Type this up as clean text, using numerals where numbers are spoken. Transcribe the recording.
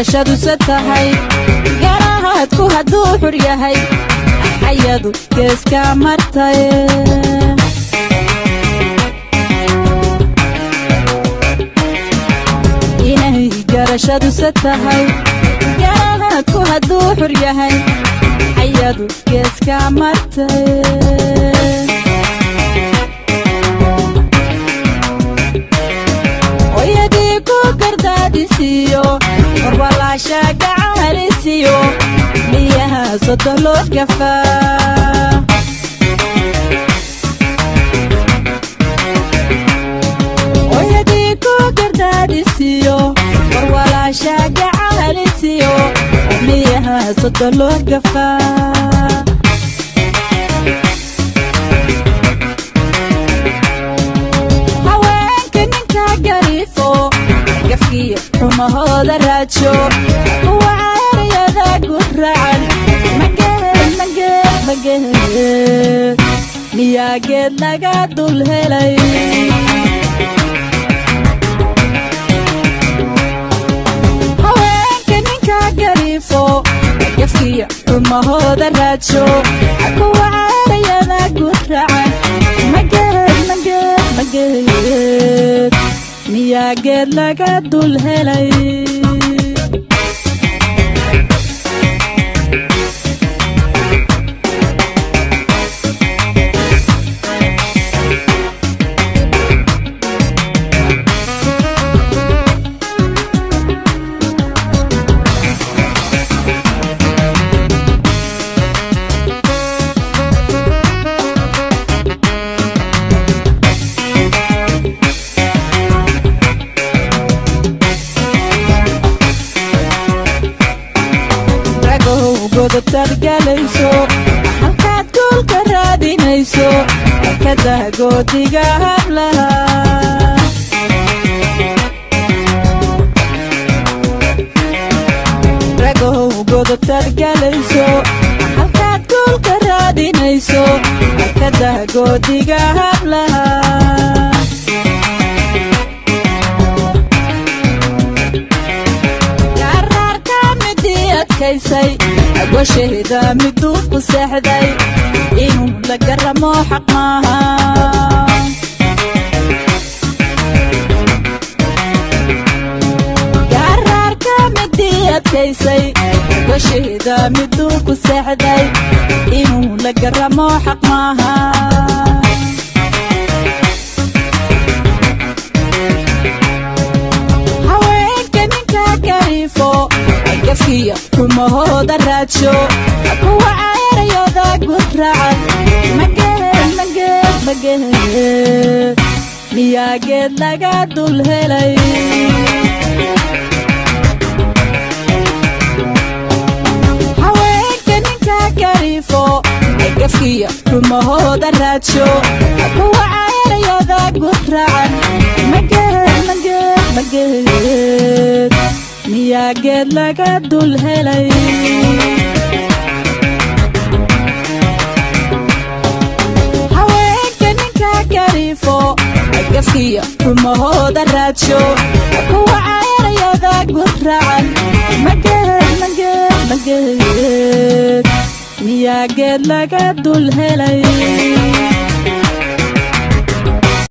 garashadu satahay garaadku hadduu xur yahay xayadu geeska martay inay garashadu satahay garaadku hadduu xur yahay xayadu geeska martay siyo warbalaasha gacalisiyo miyaha sodolo gafa oyadi ku gardadisiyo warbalaasha gacalisiyo miyaha sodolo gafa haweenka ninka garifo gafkiya rumahooda raajo kuwaariyada guracan mageed miyaa geed laga dul helay haweenka ninka garifo gafkiya rumahooda raajo kuwaariyada guracan mageed miyaa geed laga dul helay godobtargalayso halkaad goolka raadinayso kada goodiga hablaha ragow godobtargalayso halkaad goolka raadinayso kada goodiga hablaha agwashahida miduu ku seexday inuu la garamo xaq maaha garaarka midii adkaysay agwashahida miduu ku seexday inuu la garamo xaq maaha haweenka ninka garifo gafkiya rumahooda raajo kuwa cayrayooda guracan mageed miyaa geed laga dul helay haweenka ninka garifo gafkiya rumahooda raajo kuwa cayrayooda guracan mageed miyaa geed laga dul helay haweenka ninka garifo gafkiya rumahooda raajo kuwa cayrayooda guracan mageed miyaa geed laga dul helay